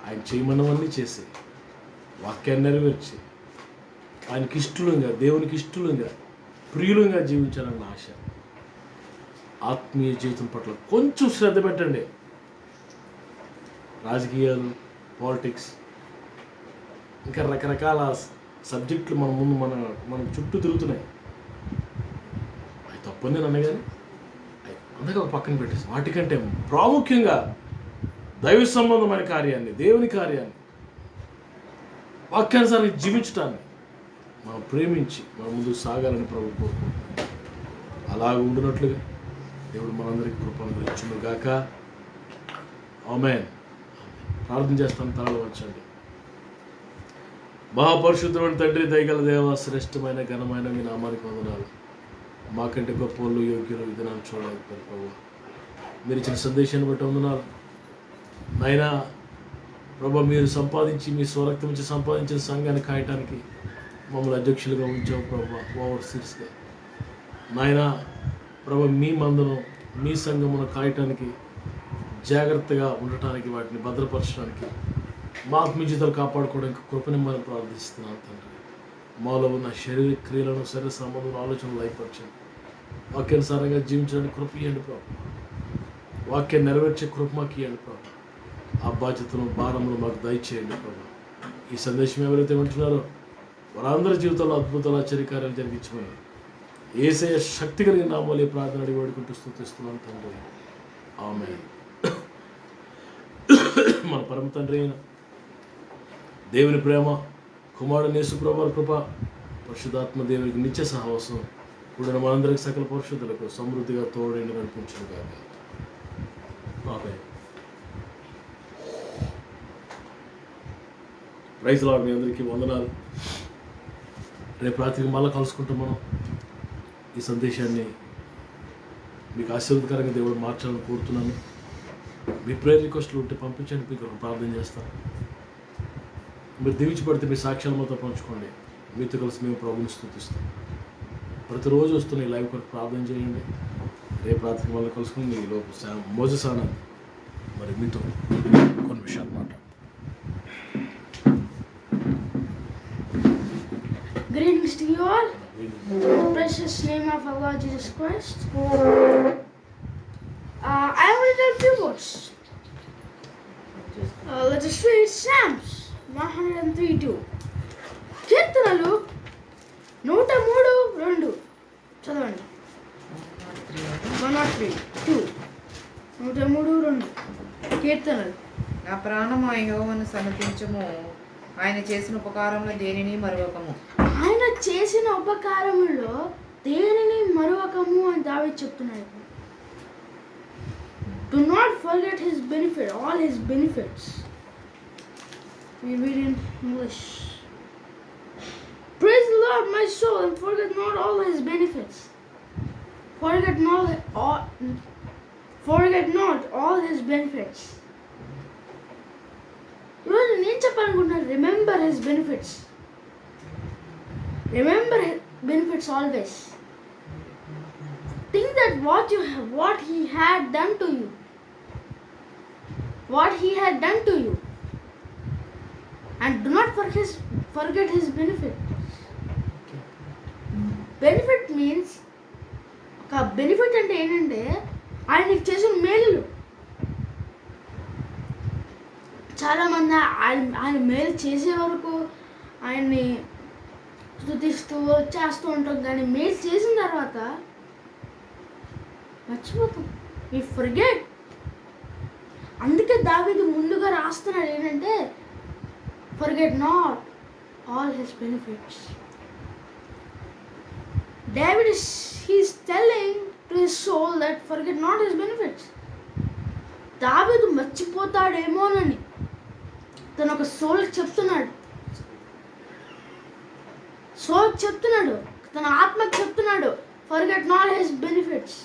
ఆయన చేయమన్నవన్నీ చేసి, వాక్యాన్ని నెరవేర్చి, ఆయనకి ఇష్టలుగా, దేవునికి ఇష్టలుగా, ప్రియులుగా జీవించాలన్న ఆశ. ఆత్మీయ జీవితం పట్ల కొంచెం శ్రద్ధ పెట్టండి. రాజకీయాలు, పాలిటిక్స్, ఇంకా రకరకాల సబ్జెక్టులు మన ముందు మన చుట్టూ తిరుగుతున్నాయి. అవి తప్పని నేను అనగానే అందుకే ఒక పక్కన పెట్టేసి వాటికంటే ప్రాముఖ్యంగా దైవ సంబంధమైన కార్యాన్ని, దేవుని కార్యాన్ని, వాక్యానుసారంగా జీవించటాన్ని మనం ప్రేమించి మనం ముందుకు సాగాలని ప్రభు కోరుకుంటున్నాం. అలాగ ఉండినట్లుగా దేవుడు మనందరికీ కృపను గురించును గాక. ఆమేన్. ప్రార్థన చేస్తాను, తలలో వచ్చండి. మహాపరిశుద్ధమైన తండ్రి, దయగల దేవ, శ్రేష్టమైన ఘనమైన మీ నామానికి వందనాలు. మాకంటే గొప్ప వాళ్ళు, యోగ్యులు ఇది నన్ను చూడలేకపోయారు ప్రభు. మీరు ఇచ్చిన సందేశాన్ని బట్టి వందనాలు నాయనా. ప్రభు, మీరు సంపాదించి, మీ స్వరక్తం నుంచి సంపాదించిన సంఘాన్ని కాయటానికి మమ్మల్ని అధ్యక్షులుగా ఉంచావు ప్రభు. ఓవర్ సీరియస్గా నాయనా ప్రభు, మీ మందును, మీ సంఘమును కాయటానికి, జాగ్రత్తగా ఉండటానికి, వాటిని భద్రపరచడానికి, మా ఆత్మీయతలు కాపాడుకోవడానికి కృపని మనం ప్రార్థిస్తున్నాను తండ్రి. మాలో ఉన్న శరీర క్రియలను, శరీర సంబంధం, ఆలోచనలు లయపరచండి. వాక్యానుసారంగా జీవించడానికి కృప ఇవ్వండి ప్రభు. వాక్యాన్ని నెరవేర్చే కృప మాకు ఇవ్వండి ప్రభు. ఆ బాధ్యతను, భారములు మాకు దయచేయండి ప్రభు. ఈ సందేశం ఎవరైతే వింటున్నారో వారందరి జీవితంలో అద్భుతాలు, ఆశ్చర్యకార్యాలు జరిగించమని యేసయ్య శక్తి కలిగిన నామములో ఈ ప్రార్థన అడిగి వేడుకుంటూ స్తుతిస్తున్నాను తండ్రి. ఆమేన్. మన పరమ తండ్రి అయిన దేవుని ప్రేమ, కుమారుడు యేసు ప్రభువు కృప, పరిశుద్ధాత్మ దేవునికి నిత్య సహవాసం కూడిన మనందరికి సకల పరిశుద్ధులకు సమృద్ధిగా తోడైండి నడిపించును గాక. ఆమేన్. రైతుల మీ అందరికీ వందనాలు. రేపు రాత్రికి మళ్ళీ కలుసుకుంటాం మనం. ఈ సందేశాన్ని మీకు ఆశీర్వదకరంగా దేవుడు మార్చాలని కోరుతున్నాను. మీ ప్రేయర్ రిక్వెస్ట్లు ఉంటే పంపించండి, మీకు ప్రార్థన చేస్తాను. మీరు దీవించబడితే మీ సాక్ష్యాలు మాతో పంచుకోండి. మీతో కలిసి మేము ప్రభువుని స్తుతిస్తాం. ప్రతిరోజు వస్తున్న ఈ లైవ్ కొరకు ప్రార్థన చేయండి. రేపు రాత్రికి మళ్ళీ కలుసుకుని మీ లోపు మోజెస్ ఆనంద్ మరి మీతో కొన్ని విషయాలు మాట్లాడు. Greetings to you all. In the precious name of our Lord Jesus Christ. I will tell few words. Let us read Psalms 103:2. కీర్తనలు 103:2 చదవండి. 103:2 103:2 కీర్తనలు. నా ప్రాణమా యెహోవాను సన్నతించుము, ఆయన చేసిన ఉపకారంలో దేనిని మరువకము. ఆయన చేసిన ఉపకారములో దేనిని మరువకము అని దావీదు చెప్తున్నాడు. Do not forget his benefit, all his benefits. We read in English. Praise the Lord, my soul, and forget not all his benefits. Forget not all his benefits. ఈరోజు నేను చెప్పాలనుకుంటున్నాను, remember his benefits. Remember his benefits always. Think that what he had done to you. What he had done to you. And do not forget his benefit. Benefit means, ఒక benefit అంటే ఏంటంటే ఆయనకి చేసిన మేలు. చాలామంది ఆయన మేలు చేసే వరకు ఆయన్ని స్తుతిస్తూ చేస్తూ ఉంటాం, కానీ మేలు చేసిన తర్వాత మర్చిపోతాం. We forget. అందుకే దావీదు ముందుగా రాస్తున్నాడు ఏంటంటే, forget not all his benefits. David he's telling to his soul that forget not his benefits. దావీదు మర్చిపోతాడేమోనని తన ఒక సోల్ చెప్తున్నాడు. సోల్ చెప్తున్నాడు, తన ఆత్మకు చెప్తున్నాడు, ఫర్గెట్ నాట్ హిస్ బెనిఫిట్స్.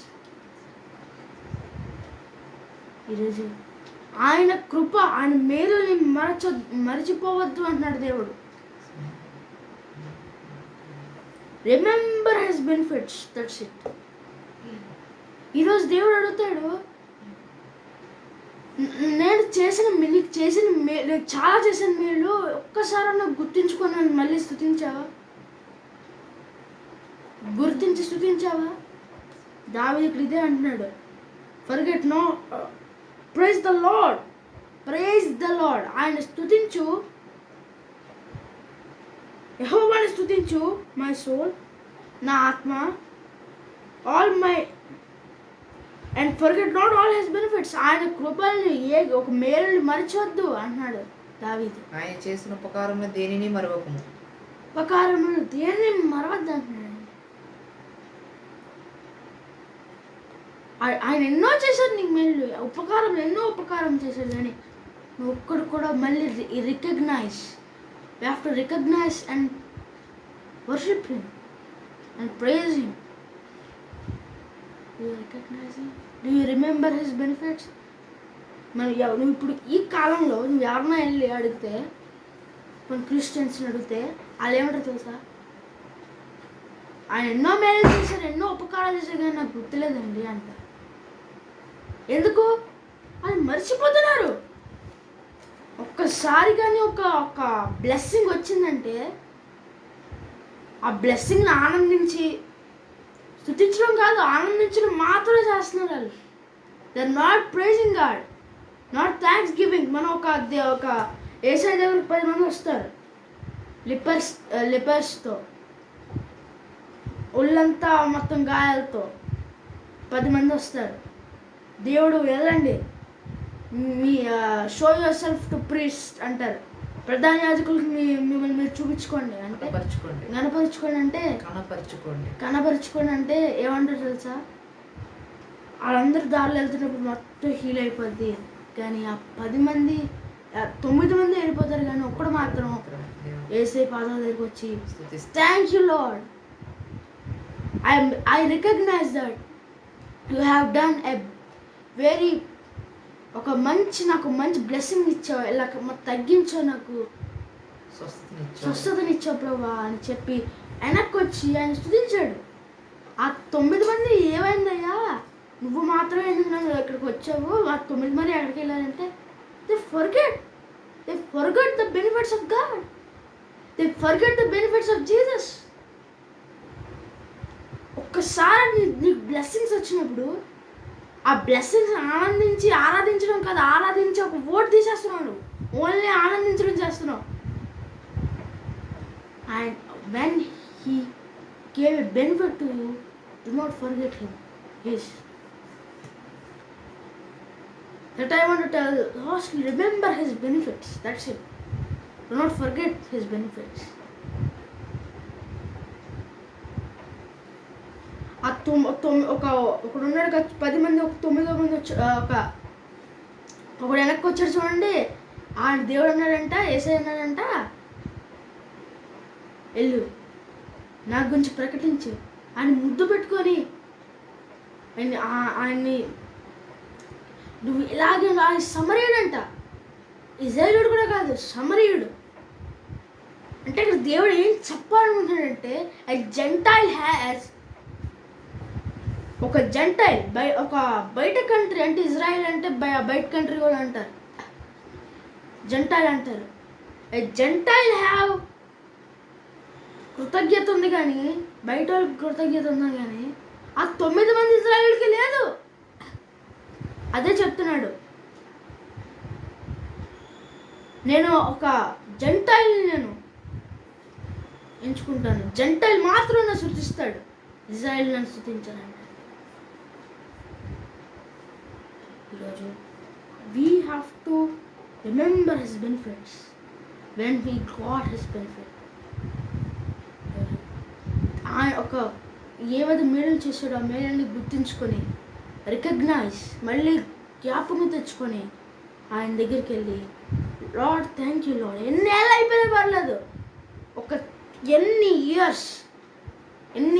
ఈరోజు ఆయన కృప, ఆయన మేలుని మరచిపోవద్దు అంటున్నాడు దేవుడు. Remember his benefits, that's it. ఈరోజు దేవుడు అడుగుతాడు, నేను చాలా చేసిన మేలు ఒక్కసారి నాకు గుర్తించుకొని మళ్ళీ గుర్తించి స్తుతించావా? దావీదు ఇక్కడ ఇదే అంటున్నాడు, forget no, praise the Lord, praise the Lord. ఆయన స్తుతించు, యెహోవాని స్తుతించు మై సోల్, నా ఆత్మ, all my, and forget not all his benefits. ఆయన కృపల్ని ఒక మేలుని మరచవద్దు అంటున్నాడు దావీదు. ఆయన చేసిన ఉపకారంలో దేనిని మరువకము. ఉపకారములు దేనిని మరవద్దు అంటున్నాడు. ఆయన ఎన్నో చేశాడు నీకు మేలు, ఎన్నో ఉపకారం చేశాడు, కానీ నువ్వు ఒక్కడు కూడా మళ్ళీ recognise. We have to recognize and worship him and praise him. Do you recognize him? Do you remember his benefits? నువ్వు ఇప్పుడు ఈ కాలంలో నువ్వు ఎవరన్నా వెళ్ళి అడిగితే, మన క్రిస్టియన్స్ని అడిగితే వాళ్ళు ఏమంటారు తెలుసా? ఆయన ఎన్నో మేలు చేశారు, ఎన్నో ఉపకారాలు చేశారు, కానీ నాకు గుర్తులేదండి అంటారు. ఎందుకు? వాళ్ళు మర్చిపోతున్నారు. ఒక్కసారి కానీ ఒక బ్లెస్సింగ్ వచ్చిందంటే ఆ బ్లెస్సింగ్ని ఆనందించి స్తుతించడం కాదు, ఆనందించడం మాత్రమే చేస్తున్నారు వాళ్ళు. They are not praising God, not thanksgiving. మనం ఒక ఏసై దగ్గరికి 10 మంది వస్తారు లిపర్స్తో. ఒళ్ళంతా మొత్తం గాయాలతో 10 మంది వస్తారు. దేవుడు వెళ్ళండి, మీ show yourself to priest అంటారు. ప్రధాన యాజకులకి మిమ్మల్ని మీరు చూపించుకోండి అంటే కనపరుచుకోండి అంటే కనపరుచుకోండి అంటే ఏమంటారు తెలుసా? వాళ్ళందరూ దారిలో వెళ్తున్నప్పుడు మొత్తం హీల్ అయిపోద్ది, కానీ ఆ 10 మంది 9 మంది వెళ్ళిపోతారు, కానీ ఒక్కడు మాత్రం యేసయ్య పాదాల దగ్గరికి వచ్చి thank you Lord, I recognize that you have done a very నాకు మంచి బ్లెస్సింగ్ ఇచ్చావు, ఇలా తగ్గించావు, నాకు స్వస్థతనిచ్చావు ప్రభా అని చెప్పి వెనక్కి వచ్చి ఆయన స్తుతించాడు. ఆ 9 మంది ఏమైందయ్యా, నువ్వు మాత్రమే ఎందుకు నన్ను ఇక్కడికి వచ్చావు, ఆ 9 మంది ఎక్కడికి వెళ్ళారంటే they forget the benefits of God, they forget the benefits of Jesus. ఒక్కసారి నీకు బ్లెస్సింగ్స్ వచ్చినప్పుడు ఆ బ్లెస్సింగ్స్ ఆరాధించడం కాదు, ఆరాధించి ఒక ఓట్ తీసేస్తున్నావు, ఓన్లీ ఆనందించడం చేస్తున్నావు. And when he gave a benefit to you, do not forget him. That I want to tell, just remember his benefits, that's it. Do not forget his benefits. ఒకడున్నాడు 10 మంది, 9 మంది వచ్చి ఒకడు వెనక్కి వచ్చాడు చూడండి. ఆయన దేవుడు అన్నాడంట, యేసయ్య అన్నాడంట, వెళ్ళు నా గురించి ప్రకటించు. ఆయన ముద్దు పెట్టుకొని ఆయన్ని నువ్వు ఇలాగే ఆయన సమరయుడంట, ఇజ్రాయేలుడు కూడా కాదు, సమరయుడు. అంటే ఇక్కడ దేవుడు ఏం చెప్పాలనుకుంటున్నాడంటే ఒక జెంటైల్ ఒక బయట కంట్రీ, అంటే ఇజ్రాయెల్ అంటే బయట కంట్రీ కూడా అంటారు, జెంటైల్ అంటారు. జెంటైల్ హ్యావ్ కృతజ్ఞత ఉంది, కానీ బయట వాళ్ళకి కృతజ్ఞత ఉంది, కానీ ఆ 9 మంది ఇజ్రాయేలుకి లేదు. అదే చెప్తున్నాడు, నేను ఒక జెంటైల్ని నేను ఎంచుకుంటాను, జెంటైల్ మాత్రం నన్ను స్తుతిస్తాడు, ఇజ్రాయెల్ నన్ను స్తుతించాలంటే. ఈరోజు we have to remember his benefits when we got his benefit. ఆయన ఏవైతే మేలు చేశాడో ఆ మేలుని గుర్తించుకొని రికగ్నైజ్, మళ్ళీ జ్ఞాపకం తెచ్చుకొని ఆయన దగ్గరికి వెళ్ళి లార్డ్ థ్యాంక్ యూ లార్డ్, ఎన్ని ఏళ్ళు అయిపోయినా పర్లేదు, ఎన్ని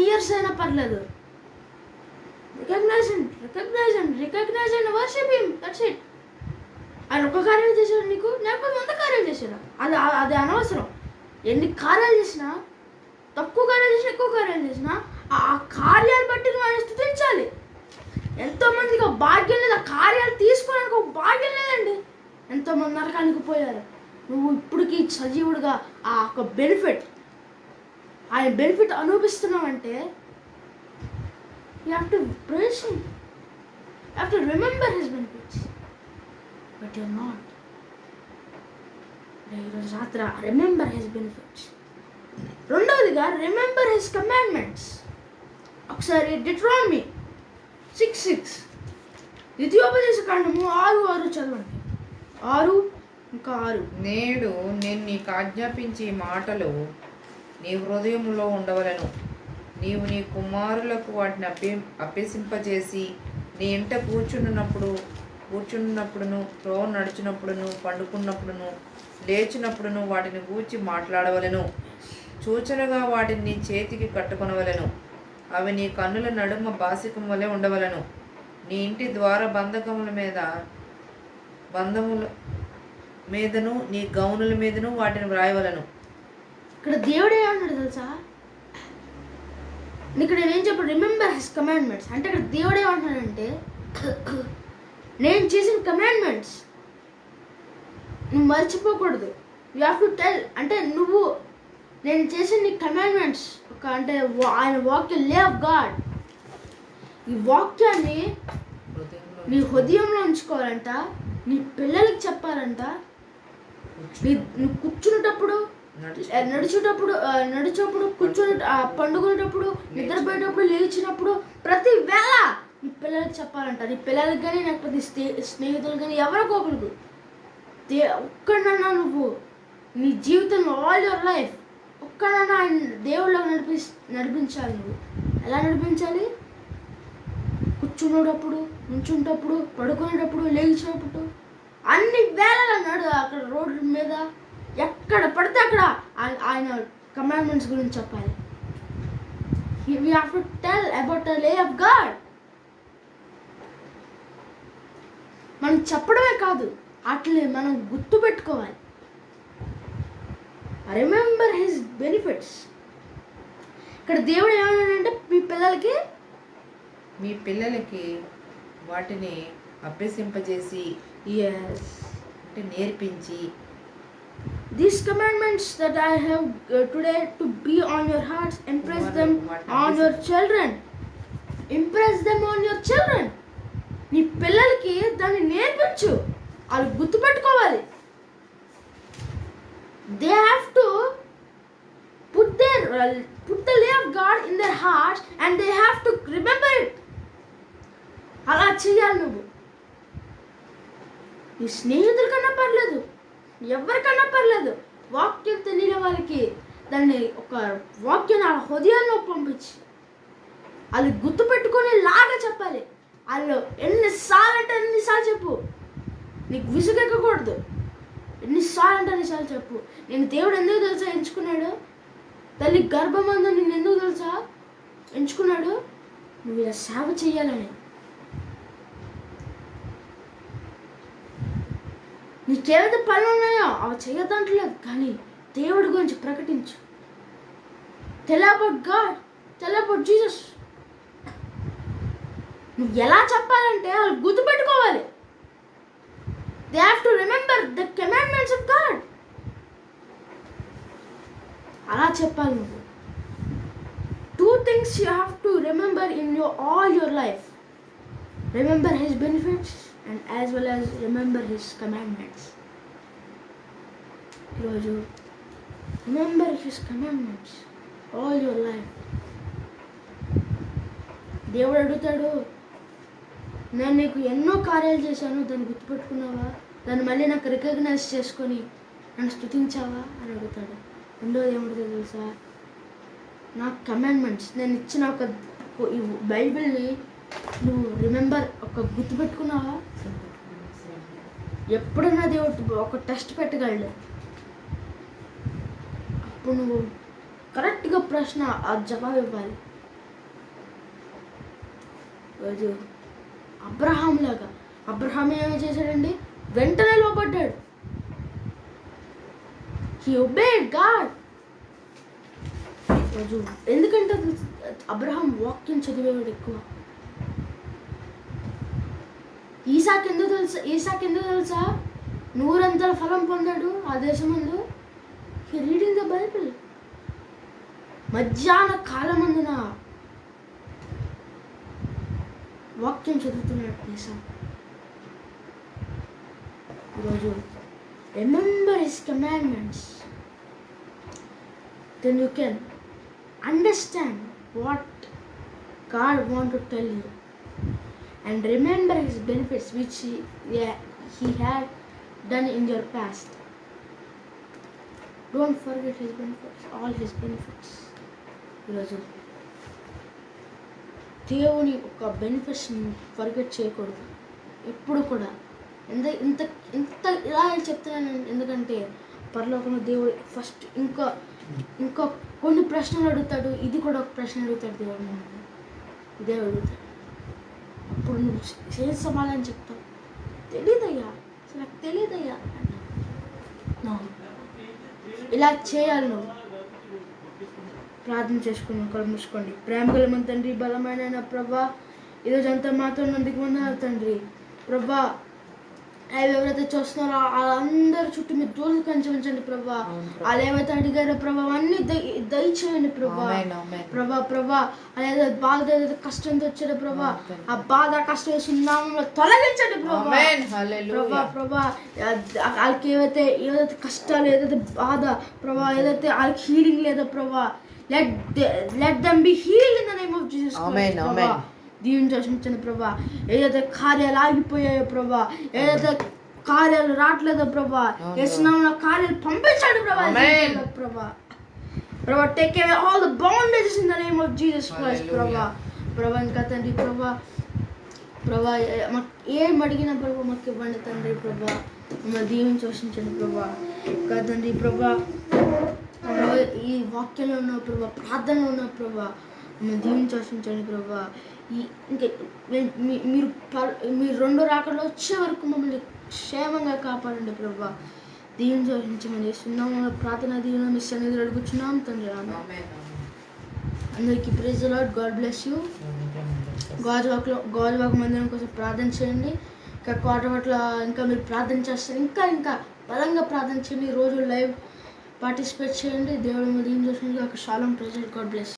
ఇయర్స్ అయినా పర్లేదు, recognize and worship him, that's it. ఆయన ఒక్క కార్యం చేశాడు నీకు, లేకపోతే 100 కార్యాలు చేశాడు, అది అనవసరం. ఎన్ని కార్యాలు చేసినా, తక్కువ కార్యాలు చేసినా, ఎక్కువ కార్యాలు చేసినా, ఆ కార్యాలు బట్టి నువ్వు ఆయన స్తుతించాలి. ఎంతోమందికి ఆ భాగ్యం లేదు, ఆ కార్యాలు తీసుకోవడానికి ఒక భాగ్యం లేదండి. ఎంతోమంది నరకానికి పోయారు. నువ్వు ఇప్పటికీ సజీవుడిగా ఆ ఒక ఆయన బెనిఫిట్ అనుభవిస్తున్నావంటే you have to praise him, you have to remember his benefits, but you're not. ఈరోజు రాత్రి రిమెంబర్ హిస్ బెనిఫిట్స్. రెండవదిగా రిమెంబర్ హిస్ కమాండ్మెంట్స్. ఒకసారి డిట్రానమీ 6:6, ద్వితీయోపదేశ కాండము 6:6 చదవండి. 6 నేడు నేను నీకు ఆజ్ఞాపించే మాటలు నీ హృదయంలో ఉండవలను, నీవు నీ కుమారులకు వాటిని అభ్యసింపజేసి నీ ఇంట కూర్చున్నప్పుడును త్రోవ నడిచినప్పుడును పండుకున్నప్పుడును లేచినప్పుడును వాటిని గూర్చి మాట్లాడవలను. సూచనగా వాటిని నీ చేతికి కట్టుకొనవలను. అవి నీ కన్నుల నడుమ బాసికం వలె ఉండవలను. నీ ఇంటి ద్వార బంధముల మీదను నీ గౌనుల మీదను వాటిని వ్రాయవలను. ఇక్కడ దేవుడు ఏమన్నాడు తెలుసా? ఇక్కడ నేను చెప్పాను రిమెంబర్ హిస్ కమాండ్మెంట్స్ అంటే ఇక్కడ దేవుడు ఏమంటున్నాడంటే నేను చేసిన కమాండ్మెంట్స్ నువ్వు మర్చిపోకూడదు. యూ హ్యావ్ టు టెల్ అంటే నువ్వు నేను చేసిన నీ కమాండ్మెంట్స్ అంటే ఆయన వాక్యం లే ఆఫ్ గాడ్, ఈ వాక్యాన్ని నీ హృదయంలో ఉంచుకోవాలంట, నీ పిల్లలకి చెప్పాలంట, నువ్వు కూర్చునేటప్పుడు నడిచేటప్పుడు కూర్చొని పండుకునేటప్పుడు నిద్రపోయేటప్పుడు లేచినప్పుడు ప్రతి వేళ నీ పిల్లలకి చెప్పాలంట. నీ పిల్లలకి కానీ లేకపోతే స్నేహితులు కానీ ఎవరికో ఒకరికి ఒక్కడన్నా నువ్వు నీ జీవితంలో ఆల్ యువర్ లైఫ్ ఒక్కడన్నా ఆయన దేవుళ్ళకి నడిపించాలి. నువ్వు ఎలా నడిపించాలి? కూర్చునేటప్పుడు, నుంచుంటప్పుడు, పడుకునేటప్పుడు, లేచినప్పుడు అన్ని వేళలా అక్కడ రోడ్ల మీద ఎక్కడ పడితే అక్కడ ఆయన కమాండ్మెంట్స్ గురించి చెప్పాలి. We have to tell about the lay of God. మనం చెప్పడమే కాదు, అట్లే మనం గుర్తు పెట్టుకోవాలి. Remember his benefits. ఇక్కడ దేవుడు ఏమన్నాడంటే మీ పిల్లలకి వాటిని అభ్యసింపజేసి అంటే నేర్పించి These commandments that I have today to be on your hearts, impress them on your children. Impress them on your children. నీ పిల్లలకి దాన్ని నేర్పించు, వాళ్ళు గుర్తుపెట్టుకోవాలి. They have to put the lay of God in their hearts and they have to remember it. అలా చేయాలి నువ్వు. నీ స్నేహితుల కన్నా పర్లేదు, ఎవరికన్నా పర్లేదు, వాక్యం తెలియని వాళ్ళకి దాన్ని ఒక వాక్యం ఆ హృదయాల్లో పంపించి వాళ్ళు గుర్తుపెట్టుకొని లాగా చెప్పాలి. వాళ్ళు ఎన్నిసార్లు అంటే ఎన్నిసార్లు చెప్పు, నీకు విసుగెక్కకూడదు. ఎన్నిసార్లు అంటే ఎన్నిసార్లు చెప్పు. నేను దేవుడు ఎందుకు తెలుసా ఎంచుకున్నాడు? తల్లి గర్భమందు నిన్ను ఎందుకు తెలుసా ఎంచుకున్నాడు? నువ్వు ఇలా సేవ చేయాలని. నీకేదైతే పనులు ఉన్నాయో అవి చేయదంటలేదు, కానీ దేవుడి గురించి ప్రకటించు. Tell about God, tell about Jesus. నువ్వు ఎలా చెప్పాలంటే వాళ్ళు గుర్తుపెట్టుకోవాలి. They have to remember the commandments of God. అలా చెప్పాలి నువ్వు. 2 things you have to remember in all your life. Remember his benefits and as well as remember his commandments. Remember his commandments all your life. దేవుడు అడుగుతాడు, నేను నీకు ఎన్నో కార్యాలు చేశాను, దాన్ని గుర్తుపెట్టుకున్నావా? దాన్ని మళ్ళీ నాకు రికగ్నైజ్ చేసుకొని నన్ను స్తుతించావా అని అడుగుతాడు. రెండోది ఏమిటో తెలుసా? నా కమాండ్మెంట్స్, నేను ఇచ్చిన ఒక బైబిల్ని నువ్వు రిమెంబర్ గుర్తుపెట్టుకున్నావా? ఎప్పుడన్నా దేవుడు ఒక టెస్ట్ పెట్టగలడు. అప్పుడు నువ్వు కరెక్ట్గా ప్రశ్న ఆ జవాబు ఇవ్వాలి. రోజు అబ్రహాం లాగా, అబ్రహాం ఏమి చేశాడండి? వెంటనే లోపడ్డాడు. He obeyed God. రోజు ఎందుకంటే అబ్రహాం వాక్యం చదివేవాడు ఎక్కువ. ఈసాక్ ఎందుకు తెలుసా 100 ఫలం పొందాడు ఆ దేశం ముందు? He reading the Bible. మధ్యాహ్న కాలమందున వాక్యం చదువుతున్నాడు ఈసాక్. ఈరోజు remember his commandments, then you can understand what God wants to tell you and remember his benefits which he had done in your past. Don't forget his benefits, all his benefits. ఈరోజు దేవుని ఒక బెనిఫిట్స్ని forget చేయకూడదు ఎప్పుడు కూడా. ఇంత ఇలా చెప్తున్నాను ఎందుకంటే పరలోకంలో దేవుడు ఫస్ట్ ఇంకా కొన్ని ప్రశ్నలు అడుగుతాడు. ఇది కూడా ఒక ప్రశ్న అడుగుతాడు దేవుడు. ఇదే అడుగుతాడు. అప్పుడు నువ్వు చేసి సమాధానం చెప్తావు. తెలీదయ్యా, అసలు నాకు తెలీదయ్యా. ఇలా చేయాలి. నువ్వు ప్రార్థన చేసుకుని కళ్ళు మూసుకోండి. ప్రేమగల మన తండ్రి, బలమైన ప్రభా, ఈరోజు అంతా మాతో నందుకు వందనాలు తండ్రి. ప్రభా, లైవ్ ఎవరైతే చూస్తున్నారో వాళ్ళందరి చుట్టూ మీరు దూరం కంచండి ప్రభా. వాళ్ళు ఏమైతే అడిగారో ప్రభా అన్ని దయచేయండి ప్రభా. ప్రభా అదే బాధ ఏదైతే కష్టంతో వచ్చారో ప్రభా, ఆ బాధ కష్టం వేసుకున్నామో తొలగించండి ప్రభా. ప్రభా వాళ్ళకి ఏదైతే కష్టాలు, ఏదైతే బాధ ప్రభా, ఏదైతే వాళ్ళకి హీలింగ్ లేదో ప్రభా, let them be healed in the name of Jesus Christ. ప్రభా దీవించండి ప్రభా. ఏదైతే కార్యాలు ఆగిపోయాయో ప్రభా, ఏదైతే కార్యాలు రావట్లేదో ప్రభా, యేసునామములో కార్యాలు పంపించండి ప్రభా. ప్రభా ప్రభా take away all the bondages in the name of Jesus Christ ప్రభా. ప్రభా ఇంకా తండ్రి ప్రభా, మాకు ఏం అడిగినా ప్రభా మాకు ఇవ్వండి తండ్రి ప్రభా. మమ్మల్ని దీవించండి ప్రభా. ఇంకా తండ్రి ప్రభా ఈ వాక్యంలో ఉన్న ప్రభా, ప్రార్థనలో ఉన్న ప్రభా మమ్మల్ని దీవించండి ప్రభా. ఇంకా మీరు రెండో రాకడలో వచ్చే వరకు మమ్మల్ని క్షేమంగా కాపాడండి ప్రభా. దీవించమని చేస్తున్నాము ప్రార్థన దీవెన మీ సన్నిధిలో అడుగుచున్నాం తండ్రి. అందరికీ praise the Lord. God bless you. God వాక్ మందిరం కోసం ప్రార్థన చేయండి. ఇంకా క్వార్టర్ ఇంకా మీరు ప్రార్థన చేస్తారు, ఇంకా బలంగా ప్రార్థన చేయండి. రోజు లైవ్ పార్టిసిపేట్ చేయండి. దేవుడు దీని చూసి షాలోమ్ ప్రైజ్. God bless.